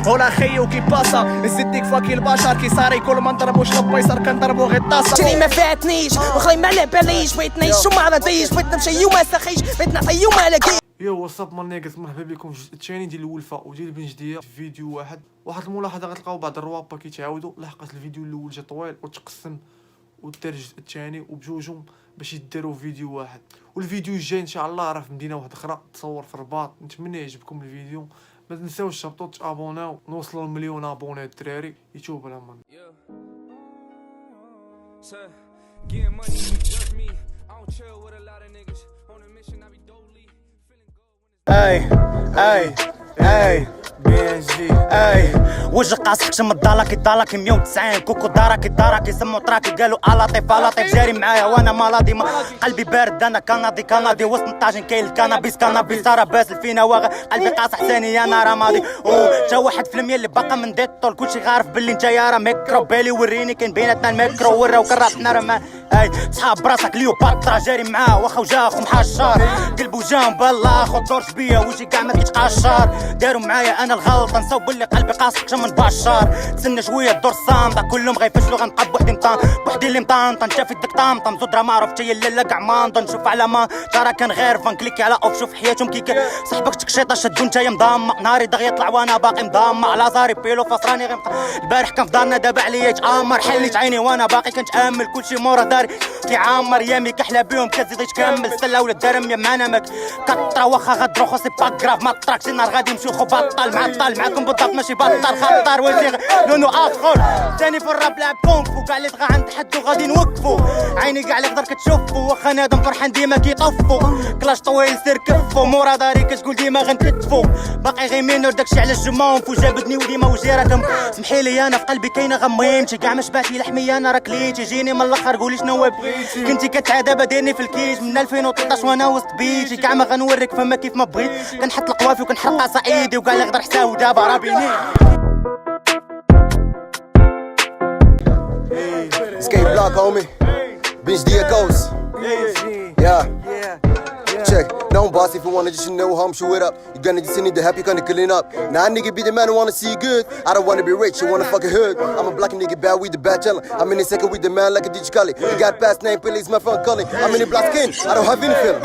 ولا خيو كي باسا الزديك فاكي البشر كي صاري كل ما نضربوش لبيصر كنضربو غير طاسة شري ما فاتنيش وخلي ما على باليش بغيت نعيش وما رضيش بغيت نمشي وما ساخيش بغيت نعطي وما لاقيش. يو واتساب مانيكس، مرحبا بكم في الجزء الثاني ديال الولفه وديال بن جديه. في فيديو واحد الملاحظه غتلقاو بعض الروابا كيتعاودوا لحقات الفيديو الاول جا طويل وتقسم ودار الجزء الثاني وبجوجهم باش يداروا فيديو واحد. والفيديو الجاي ان شاء الله راه في مدينه واحده اخرى تصور في الرباط. نتمنى يعجبكم الفيديو، ما تنساوش تهبطوا تابوناو نوصلوا ل1,000,000 ابوني الدراري. يتوب على من اي وجه قاصح شم الضالاكي 190 كوكو داراكي سمو تراكي قالوا لطيف جاري معايا وانا مالادي قلبي بارد انا كندي وسط طاجن كاين الكنابيس راه باسل فينا واغا قلبي قاصح ثاني انا رمادي تا واحد في المية اللي باقا من ديتول كلشي عارف باللي انت يا راه ميكرو بالي وريني كاين بيناتنا الميكرو وراو كراتنا راه صحاب براسك ليوباترا جاري معاه واخا وجا خو محشر قلبو جام بالله خو دورش بيا وجهي كاع ما كيتقشر داروا معايا انا الغلطه نساو باللي قلبي قاصح من بشر تسنى شويه الدور الصامده كلهم غيفشلوا غنقب وحدي بوحدي اللي مطنطن شاف يدك طمطم زود راه معروف تايا لا كاع مانض نشوف على ما ترى كان غير فان كليكي على اوف شوف حياتهم كي صاحبك تكشيطه شدو نتايا مضامه نهاري دغيا يطلع وانا باقي مضامه على زاري بيلو فاصراني غير البارح كان في دارنا دابا عليا يتامر حليت عيني وانا باقي كنتامل كلشي مورا داري كيعمر يامي كحلا بيهم كتزيد تكمل سلا ولا الدرم يا معنا ماك كطرا واخا غدرو خو سي با كراف ما طراكش نهار غادي نمشيو خو بطل معاكم بالضبط ماشي بطل خطر وجهي لونو اخر ثاني في الراب لعب كونفو كاع اللي طغى عند حد وغادي نوقفو عيني كاع اللي قدر كتشوفو واخا نادم فرحان ديما كيطفو كلاش طويل سير كفو مورا داري كتقول ديما غنكتفو باقي غير مينور داكشي على الجمون فو جابدني وديما وجيراتهم سمحيلي انا في قلبي كاينه غميمتي كاع ما شبعتي لحمي انا راه كليتي جيني من الاخر قولي شنو بغيتي كنتي كتعادى بديرني في الكيش من 2013 وانا وسط بيتي كاع ما غنوريك فما كيف ما بغيت كنحط القوافي وكنحرق صعيدي وكاع اللي يقدر حساو دابا راه بيني Skate block, homie. Binge Dia Ghost. Yeah. Check. Don't boss if you wanna just know how I'm show it up. You gonna just need the happy kind of killing up. Now nigga be the man who wanna see you good. I don't wanna be rich, you wanna fuck a hood. I'm a black nigga bad with the bachelor. I'm in a second with the man like a digicali. You got past name, please my phone calling. I'm in a black skin, I don't have any feeling.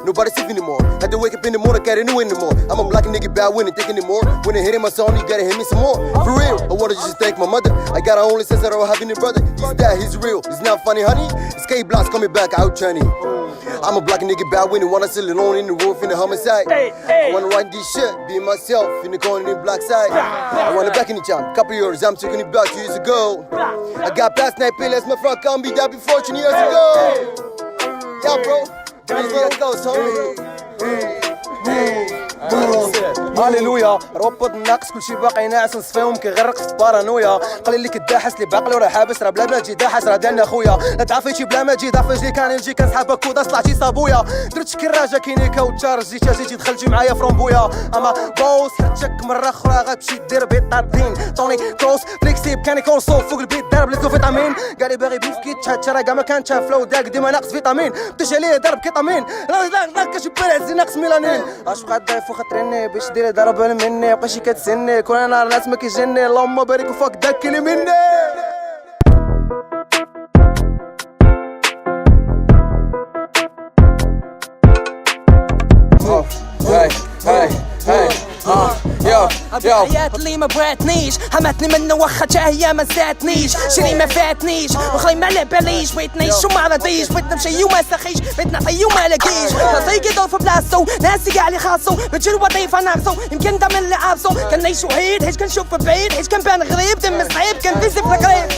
Nobody safe anymore. Had to wake up in the morning, can't new anymore. I'm a black nigga bad winning, think anymore. When they hitting my song, you gotta hit me some more. For real, I wanna just thank my mother. I got her only sense that I don't have any brother. He's that, he's real. It's not funny, honey. Skate blocks coming back out, Chinese. I'm a black nigga bad winning, wanna sit alone in the roof in the homicide. I wanna run this shit, be myself in the corner in the black side. I wanna back in the jam, couple years, I'm taking it back 2 years ago. I got past night pillars, my front can't be that before 20 years ago. Yeah, bro, that's where it goes, homie. هاليلويا ربط الناقص كلشي باقي ناعس نصفيهم كيغرق في البارانويا قليل اللي كداحس اللي باقي راه حابس راه بلا ما تجي داحس راه دالنا خويا لا تعافيتي بلا ما تجي ضعف جي كان نجي كنسحابك كودا طلعتي صابويا درت كراجه كينيكا وتشارج جيتي دخلتي معايا فرomboيا اما بوس حتشك مره اخرى غتمشي دير بيطاطين طوني كروس فليكسيب كان يكون صوف فوق البيت دارب ليكو فيتامين قالي باغي بيف كيتشات راه كاع ما كان شاف لو داك ديما ناقص فيتامين بديش عليه ضرب كيتامين لا كتجبر عزي ناقص ميلانين اش بقى ضيف وخطرني باش ديري ضرب مني بقيتي كتسني كل نهار الناس ما كيجني اللهم بارك وفاك داك اللي مني الحياة اللي ما بغاتنيش همتني منه واخا تا هي ما زاتنيش شري ما فاتنيش وخلي ما على باليش بغيت نعيش وما رضيش بغيت نمشي وما ساخيش بغيت نعطي وما لاقيش راسي كيدور في بلاصتو ناسي كاع اللي خاصو بتجي الوظيفه ناقصو يمكن دا من اللي عابسو كنعيش وحيد حيت كنشوف بعيد حيت كنبان غريب دم صعيب كنفيزي في القريب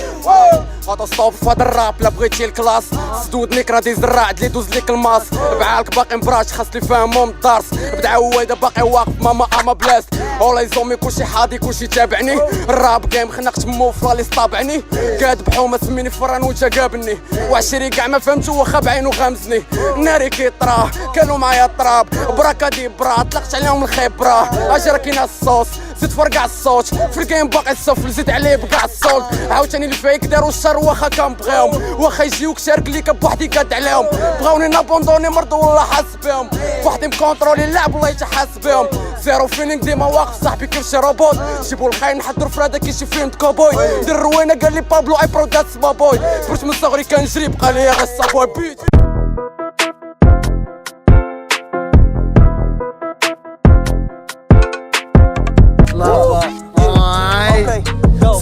فاطو ستوب في هذا الراب لا بغيتي الكلاس سدود نكرا دي زراع اللي دوز ليك الماس بعالك باقي مبراش خاص لي فاهمهم الدرس بدا عويده باقي واقف ماما اما بلاست ولا يزومي كلشي حاضي كلشي تابعني الراب جيم خنقت موفا لي صطابعني قاد بحومه سميني فران وجا قابلني وعشري كاع ما فهمتو واخا بعينو غامزني ناري كيطراه كانوا معايا الطراب براكا دي برا طلقت عليهم الخبره اجرا كاينه الصوص زيد فرقع الصوت في الجيم باقي الصفر زيد عليه بقع الصوت عاوتاني الفايك داروا الشر واخا كنبغيهم واخا يجيوك شارك ليك بوحدي قاد عليهم بغاوني نابوندوني مرضو والله حاس بهم بوحدي مكونترولي اللعب والله يتحاس بهم زيرو فيلينغ ديما واقف صاحبي كيف شي روبوت جيبو الخاين نحضر فرادة كيشي فيلم كوبوي دير الروينة قال لي بابلو اي برو داتس ما بوي برت من صغري كنجري بقى ليا غير صابوي بيت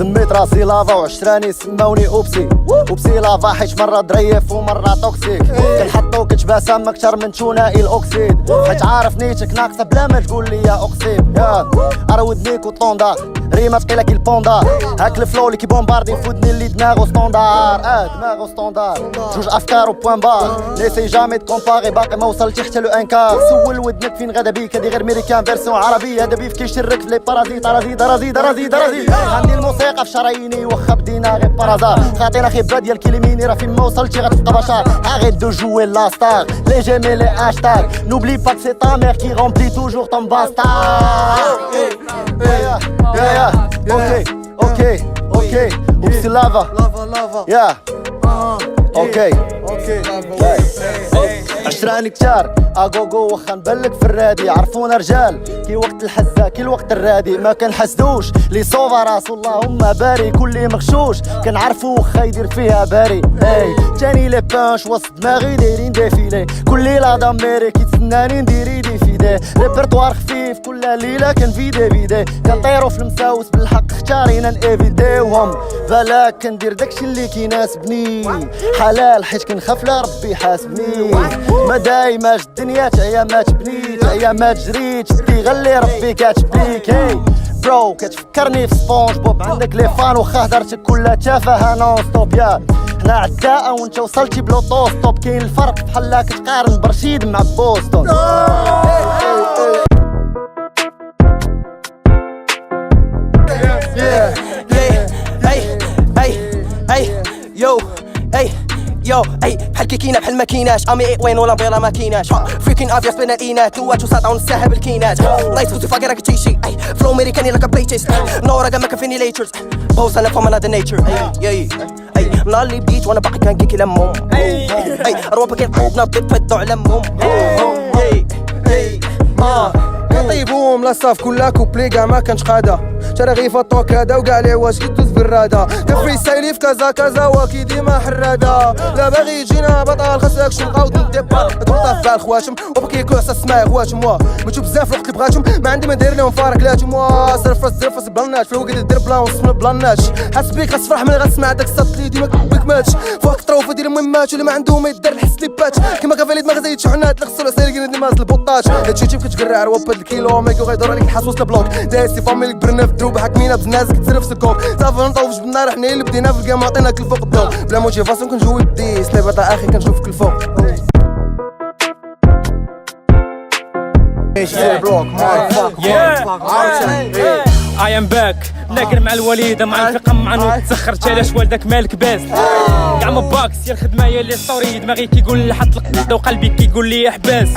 سميت راسي لافا وعشراني سماوني اوبسي اوبسي لافا حيت مرة ضريف ومرة توكسيك كنحطو كتباسة اكتر من ثنائي الاكسيد حيت عارف نيتك ناقصة بلا ما تقول لي اقسم يا اروضنيك وطوندا ريمة ثقيلة كي البوندا هاك الفلو اللي كيبومباردي في ودني اللي دماغو ستوندار دماغو ستوندار جوج افكار وبوان بار ليسي جامي تكومباغي باقي ما وصلتش حتى لو انكار سول ودنك فين غدا بيك هادي غير ميريكان فيرسيون عربية هذا بيف كيشرك في لي بارازيت رازيد عندي الموسيقى في شراييني واخا بدينا غير بارازار خاطينا خيبة ديال كيليميني راه فين ما وصلتي غتبقى بشر arrête de jouer la star les j'aime les hashtags n'oublie pas que c'est ta mère qui remplit toujours ton bastard اوكي اوبسي لافا يا اوكي عشراني كتار اغوغو واخا نبلك في الرادي عرفونا رجال كي وقت الحزة كي الوقت الرادي ما كنحسدوش لي صوفا راسو اللهم باري كل مغشوش كنعرفو واخا يدير فيها باري تاني لي بانش وسط دماغي دايرين ديفيلي كل ليلة دميري كيتسناني نديري دي فيدي ريبرتوار خفيف كل ليلة كنفيدي كنطيرو في المساوس بالحق اختارينا نافيديوهم بالك كندير داكشي اللي كيناسبني حلال حيت كنخاف لا ربي حاسبني ما دايماش الدنيا تعيا ما تبنيت تعيا ما تجريت شتي غلي ربي كاتبليك هي برو كتفكرني في سبونج بوب عندك لي فان وخا هدرتك كلها تافهه نون ستوب يا حنا عداء وانت وصلتي بلوطو ستوب كاين الفرق بحال كتقارن برشيد مع بوسطن يو اي بحال كيكينا بحال ما كيناش امي اي وين ولا بيلا ما كيناش فريكين افياس بين الانات نوات وساطع ونساها بالكينات لايت بوتي فاكر راك تيشي اي فلو امريكاني لاك بلاي تيست نورا ما كفيني ليتشرز بوس انا فما نادر نيتشر اي منالي بيت وانا باقي كان كيكي لمهم اي روبا كيطنا بيتو على امهم طيبوهم لا صاف كلها كوبلي كاع ما كانش قاده ترى غير فطوك هذا وكاع لي واش كيدوز بالراده كفري سايلي في كازا واكي ديما حراده لا باغي يجينا بطال خاصك شنقاو ديبا تبطا في الخواشم وبكي كوس اسماء خواشم ما تشوف بزاف الوقت اللي بغاتهم ما عندي ما ندير لهم فارق لاتهم صرف راس بلاناش في الوقت دير بلان وصفنا بلاناش حاس بيك غتفرح ملي غتسمع داك الصوت اللي ديما كماتش فوق طروف ديال المهمات واللي ما عندهم ما يدار الحس لي بات كيما كفاليد ما غزيد شحنات الغسول سايرين ديما البوطاج هادشي تيب كتقرع رواب الكيلو ميكو غيدور عليك الحاس وسط البلوك دايسي فاميلك برنا في الدروب حاكمينا بزناز كتصرف سكوك صافي نطوفش بالنار حنا اللي بدينا في الجيم عطيناك الفوق الضو بلا موتيفاسيون كنجوي بدي سنيبات اخي كنشوفك الفوق I am back ناقر مع الوليدة مع الفقم مع نوت تسخرت علاش والدك مالك باس كاع ما باكس يا الخدمة يا لي ستوري دماغي كيقول حط القبضة وقلبي كيقول لي احباس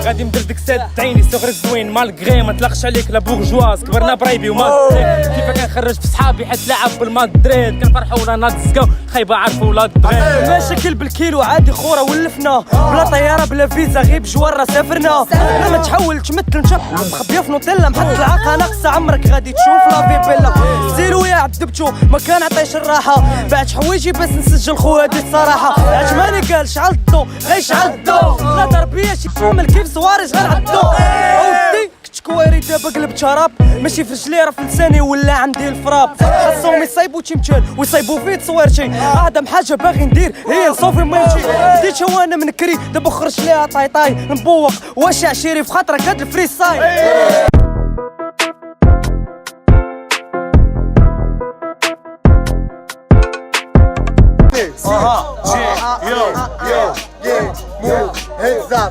غادي ندردك ساد عيني صغر الزوين مالغري ما طلقش عليك لا بورجواز كبرنا برايبي وما كيف كنخرج في صحابي حيت لعب بالمدريد كنفرحوا ولا ناضسكاو خايبة عارفوا ولا الدريد مشاكل بالكيلو عادي خورة ولفنا بلا طيارة بلا فيزا غير بجوارة سافرنا لا ما تحاول تمثل مشاب مخبية في نوتيلا محط العاقة ناقصة عمرك غادي تشوف لا في بيلا زيرو يا عذبتو ما كان عطيش الراحة بعد حوايجي بس نسجل خويا هادي الصراحة عجباني قال شعل الضو غير شعل الضو لا تربية شي كامل كيف صواريج غير عالضو اودي كنت كويري دابا قلب شراب ماشي في رجلي راه في لساني ولا عندي الفراب خاصهم يصايبو تيمثال ويصايبو فيه تصويرتي اعظم حاجة باغي ندير هي نصوفي ما يمشي بديت وانا منكري دابا خرج ليها طاي نبوق واش عشيري في خاطرك هاد الفري ستايل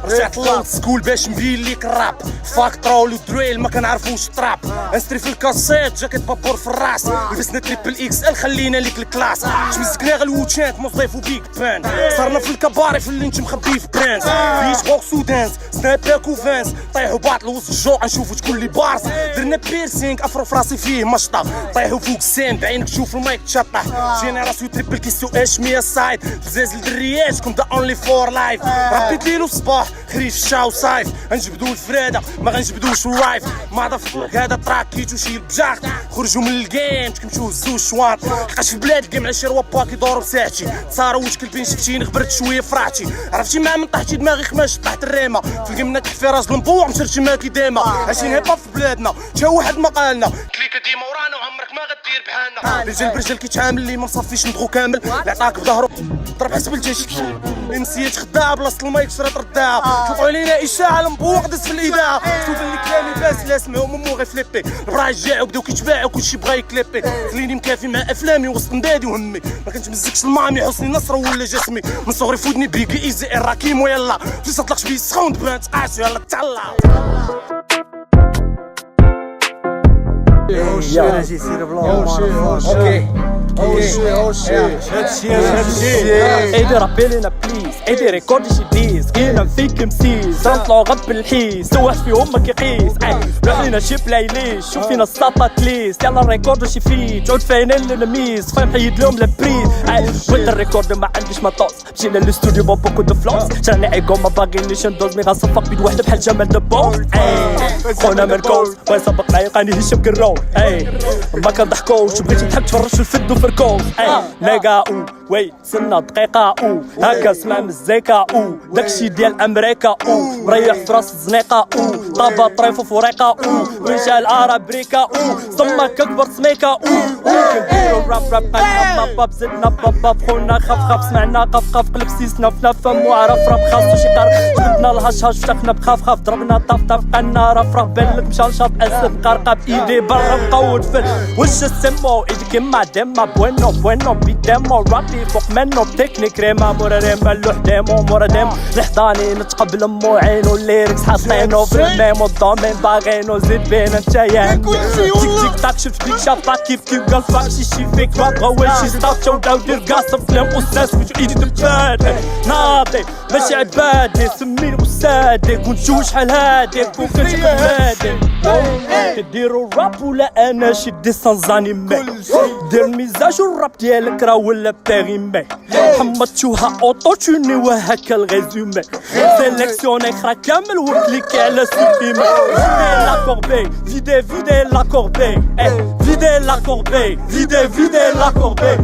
رجعت لولد سكول باش ندير ليك الراب فاكترول ودريل ما كنعرفوش الطراب انستري في الكاسيت جاكيت بابور في الراس لبسنا تريبل اكس ال خلينا ليك الكلاس شمسكنا غير الوتشانك مصيف وبيك بان صرنا في الكباري في اللي انت مخبي في برانس فيش بوكس ودانس سناباك وفانس طيحوا باطل وسط الجوع نشوفوا تكون لي بارس درنا بيرسينغ افرو فراسي فيه مشطه طيحوا فوق السين بعينك تشوف المايك تشطح جينيراسيون تريبل كيسيو اش 100 سايد زازل دريات كنت اونلي فور لايف ربيت ليل وصباح خريف الشاو صايف غنجبدو الفراده ما غنجبدوش الرايف ما ضفك هذا تراك كيتو شي بجاق خرجوا من الجيم تمشيو هزوا الشواط لقاش في البلاد الجيم على شي روابا كيدورو بساعتي تصاروا واش كلبين شفتيني غبرت شويه فرحتي عرفتي مع من طحتي دماغي خماش طحت الريمه في الجيمنا تحت في راس المبوع مشرتي ماكي ديما عايشين هيبا في بلادنا تا واحد ما قالنا كليكا ديما ورانا وعمرك ما غدير بحالنا رجال برجال كيتعامل اللي ما مصفيش ندغو كامل اللي عطاك بظهرو ضرب حسب الجيش نسيت خداعه بلاصه المايك شرات رداعه طلعوا علينا اشاعه المبوق دز في الاذاعه شوف اللي كلامي باس لا سمعوا مو غير فليبي البراج جاعوا بداو كيتباعوا كلشي بغا يكليبي خليني مكافي مع افلامي وسط مدادي وهمي ما كنتمزكش المامي حسني نصر ولا جسمي من صغري فودني بيكي ايزي الراكيم ويلا في تطلقش بيه سخون بان تقاسو يلا تهلا ايدي رابيلنا بليز ايدي ريكوردي شي ديز كينا فيك مسيس نطلعو غب الحيس واحد فيهم ما كيقيس روح لينا شي بلايليست شوف فينا السطات ليست يلا نريكوردو شي فيت عود فاينين للميس فاهم حيد لهم لبريد ولد الريكورد ما عنديش مطوس مشينا للاستوديو بوكو دو فلوس شراني ايكو ما باغينيش ندوز مي غنصفق بيد وحده بحال جمال دبوس خونا مركوز وين سبق معايا قاني هشام كروز ما كنضحكوش بغيتي تحب تفرج في الفد وفركوز ميغا او وي سنة دقيقة او هكا سمع مزيكا او داكشي ديال امريكا او مريح في راس الزنيقة او طابا طريف وفريقة او ويشال ارابريكا او صمك اكبر سميكا او كنديرو راب باب زدنا باب خونا خف سمعنا قف قلب سيسنا فنفم وعرف راب خاصو شي قرب جبدنا الهش فتقنا بخاف ضربنا طف قنا رف بلك مشلشط اسد قرقب ايدي برا مقود فل وش السمو ايدي كيما ديما بوينو بيديمو رابي فوق منو بتكنيك ريما مورا ريما اللوح ديمو مورا ديمو الحضاني نتقبل امو عينو الليركس حاطينو في الميمو الضامن باغينو زيد بينا نتايا تيك تاك شفت فيك شافاك كيف قال فاك شي فيك ما بغاوش شي ستاف شو داو دير قاصف فلام استاذ وجو ايدي دباد ناضي ماشي عبادي سميني وسادي كنت شو شحال هادي كون كنت بلادي كديرو راب ولا انا شي ديسانزانيمي دير الميزاج والراب ديالك راه ولا بيغيمي حمضتوها اوطو توني وهكا الغيزومي سيليكسيوني خرا كامل وكليكي على سوبيمي فيدي لا كوربي فيدي لا كوربي فيدي لا كوربي فيدي لا كوربي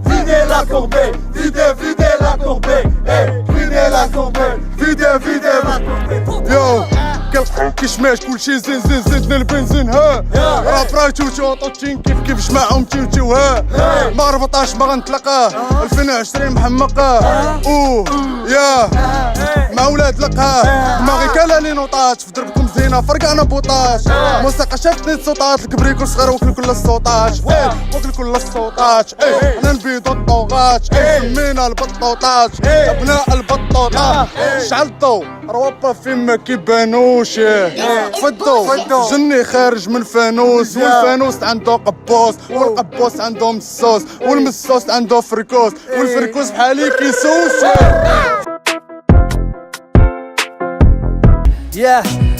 فيدي لا كوربي فيدي لا كوربي فيدي لا كوربي فيدي لا كوربي يو كيشماش كلشي زين زدنا البنزين ها راه برايتو توطوتين كيف جمعهم تيوتيو ها ما ربطاش ما غنتلقاه 2020 محمقاه اوه يا مع ولاد لقاه دماغي كالا لي نوطات في دربكم زينه فرقعنا بوطاش موسيقى شافتني الصوتات الكبريكو صغير وكل كل الصوتات وكل كل الصوتات انا نبيضو الطوغات سمينا البطوطات ابناء البطوطات شعل الضو روابا فين ما كيبانوش فدو جني خارج من فانوس والفانوس عنده قبوس والقبوس عنده مسوس والمسوس عنده فريكوس والفريكوس بحالي كيسوس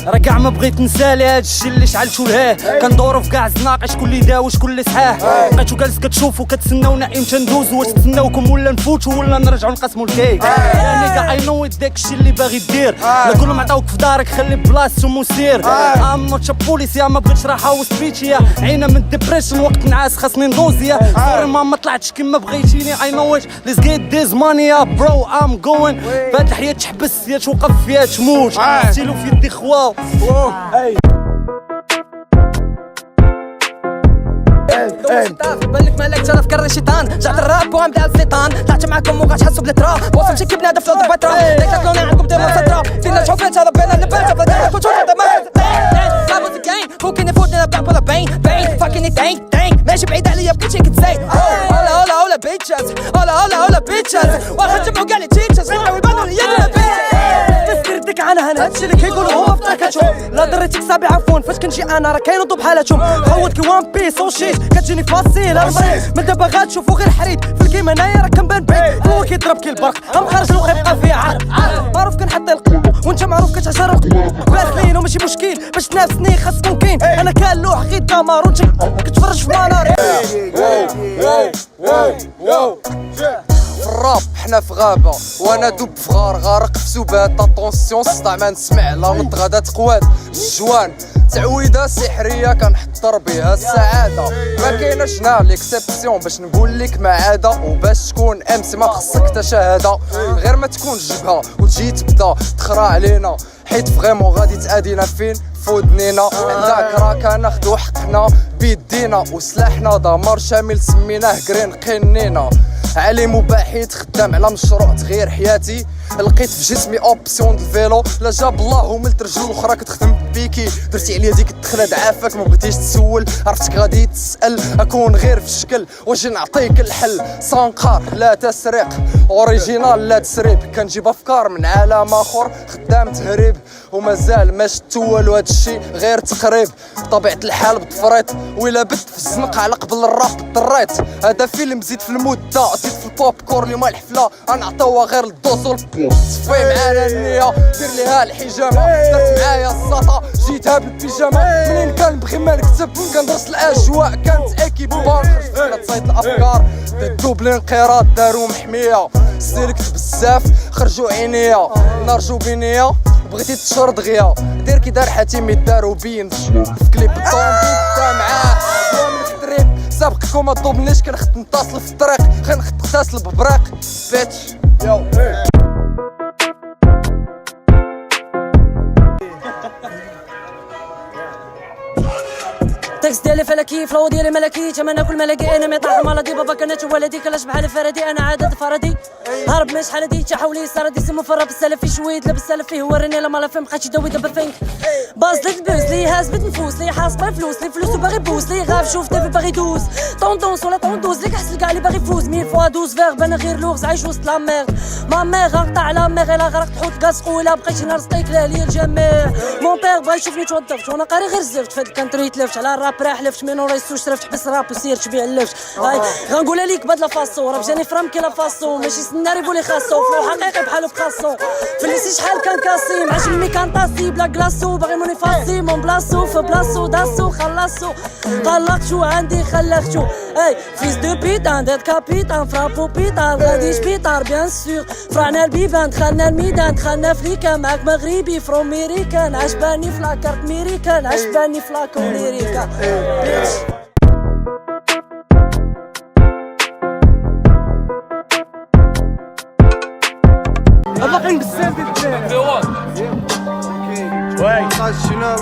راه كاع ما بغيت نسالي هادشي اللي شعلتو لهاه كندورو في كاع الزناقه شكون اللي داو شكون اللي صحاه بقيتو جالس كتشوفو كتسناونا امتى ندوزو واش تسناوكم ولا نفوتو ولا نرجعو نقسمو الكيك يعني كاع اي نو داكشي اللي باغي دير لا كلهم عطاوك في دارك خلي بلاصتهم وسير اما تشابوليسيا ما بغيتش راحه وسبيتيا عينا من الديبريشن وقت نعاس خاصني ندوزيا سوري ما طلعتش كيما بغيتيني اي نو ات ليتس جيت ديز ماني يا برو ام جوين فهاد الحياه تحبس يا توقف يا تموت ستيلو في يدي خوا بالك مالك شرف كرر الشيطان جعت الراب وعم دال الشيطان طلعت معاكم وغتحسوا بالتراب وصل شي كبنا دفلو ضبطرا ليك تاكلوني عندكم ديما فترة فينا شوفات هذا بين اللبات فضلنا كل شوط هذا ما was the game ممكن يفوتنا بلعب ولا بين fucking think ماشي بعيد عليا بكل شي كتزايد هولا بيتشز هولا بيتشز واحد جمعوا قال لي تيتشز غير يبانوا لي يدنا بيتشز تذكرتك عنها هادشي اللي كيقولوا هو في تاكاتشو لا قريتك صابي عفون فاش كنجي انا راه كاينوضو بحالاتهم خوت كي وان بيس وشيت كتجيني فاسيل البريد من دابا غتشوفو غير حريد في الكيما انايا راه كنبان بعيد هو كيضرب كي البرق ام خارج الوغ يبقى فيه عرق معروف كنحط القلب وانت معروف كتعشر باسلين وماشي مشكل باش تنافسني خاص تكون كاين انا كان لوح غير دمار وانت كتفرج في مانار في الراب حنا في غابة وانا دوب في غار غارق في سبات اتونسيون سطع ما نسمع لا متغدا تقواد الجوان تعويده سحريه كنحضر بها السعاده ما كايناش هنا ليكسيبسيون باش نقول لك ما عاده وباش تكون امسي ما خصك حتى شهاده غير ما تكون جبهه وتجي تبدا تخرا علينا حيت فريمون غادي تادينا فين فودنينا عندك راك ناخدو حقنا بيدينا وسلاحنا دمار شامل سميناه جرين قنينا علي مباحث خدام على مشروع تغيير حياتي لقيت في جسمي اوبسيون د الفيلو لا جاب الله وملت رجل الاخرى كتخدم بيكي درتي عليا ديك الدخله دعافك ما بغيتيش تسول عرفتك غادي تسال اكون غير في الشكل واجي نعطيك الحل سانقار لا تسريق اوريجينال لا تسريب كنجيب افكار من عالم اخر خدام تهريب ومازال ما شتو والو هادشي غير تقريب بطبيعه الحال بتفريط ولا بت في الزنق على قبل الراب ضريت هذا فيلم زيد في المده زيد في البوب كور اللي ما الحفله غنعطيوها غير الدوز صفي معانا النية دير ليها الحجامة درت معايا الساطة جيتها بالبيجامة منين كنبغي ما نكتب كندرس الاجواء كانت اكيب بار خرجت تصيد الافكار دادو الانقراض دارو محمية سلكت بزاف خرجوا عينيا نرجو بنية بغيتي تشهر دغيا دير كي دار حاتمي دارو بين في كليب الطومبيل تا معاه من التريب سابقكم ما طوبنيش كنخت نتصل في الطريق كنخت نغتسل ببريق بيتش يو التكست ديالي فلكي فلو ديالي ملكي تما ناكل ملكي انا ما يطيح مالدي بابا كانت ولدي كلاش بحال فردي انا عدد فردي هرب مش حالدي تحاولي سردي سمو فرا بالسلف في شويد لابس السلف فيه وريني لا مالا فهم بقيتش داوي دابا فين باز لي البوز لي هازبت نفوس لي حاصبه فلوس لي فلوس وباغي بوس لي غاف شوف تافي باغي دوز طوندونس ولا طوندوز لي كحس الكاع اللي باغي يفوز 1000 فوا 12 فيغ انا غير لغز عايش وسط لا ميرد ما ميغ غنقطع على ميغ الا غرقت حوت كاس قوله بقيت نهار سطيك لا ليا الجميع مون بيغ بغا يشوفني توظفت وانا قاري غير زفت فهاد الكانتري تلفت على الراب راه حلفت من ريسوش شرفت حبس راب وسير تبيع اللفت غنقولها ليك بدلا فاسو راه جاني فرام كي لا فاسو ماشي سناري بولي خاصو فلو حقيقي بحالو بخاصو فليسي شحال كان كاسي مع جمي كان طاسي بلا كلاسو باغي موني فاسي مون بلاصو في بلاصو داسو خلصو طلقتو عندي خلختو اي فيس دو بيتان ديت كابيتان فرابو بيتار غادي شبيطار بيان سور فرعنا البيبان دخلنا الميدان دخلنا فليكا معاك مغربي فروم ميريكان عجباني في لاكارت ميريكان عجباني في لاكو ليريكا باقيين بزاف ديال واي شنو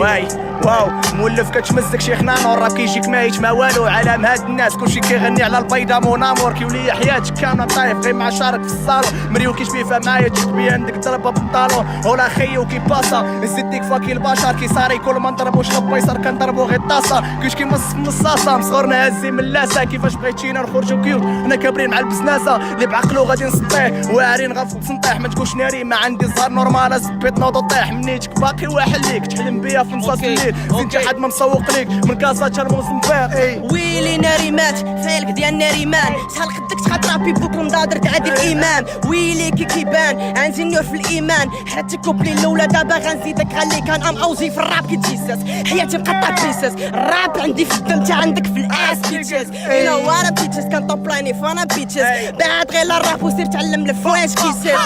واي واو مولف كتمزك شيخنا نور راب كيجيك مايت ما والو علام هاد الناس كلشي كيغني على البيضه مونامور كيولي حياتك كامله طايف غير مع شارك في الصالون مريو كيشبيفها معايا تشبي عندك ضربه بالطالون ولا خيو كي باسا نزيد ديك فاكي البشر كي صاري كل ما نضربوش البيصر كنضربو غير طاسه كيش كيمص في النصاصه مصغرنا هازي من اللاسه كيفاش بغيتينا نخرجو كيوت حنا كابرين مع البزناسه اللي بعقلو غادي نسطيه واعرين غنفوت نطيح ما تكونش ناري ما عندي زهر نورمال زبيت نوضو طيح منيتك باقي واحد ليك تحلم بيا في نصاص الليل زين حد ما مسوق ليك من كازا حتى الموسم فير ويلي ناري مات فالك ديال ناري مان شحال خدك تخاطرابي بكم دادر تعدي الامام ويلي كي كيبان غنزيد نور في الايمان حرتي كوبلي الاولى دابا غنزيدك خلي كان ام اوزي في الراب كي تيسس حياتي مقطع بيسس الراب عندي في الدم تا عندك في الاس بيتشز يو نو وانا بيتشز كان توب لايني فانا بيتشز بعد غير الراب وسير تعلم الفواش كيسس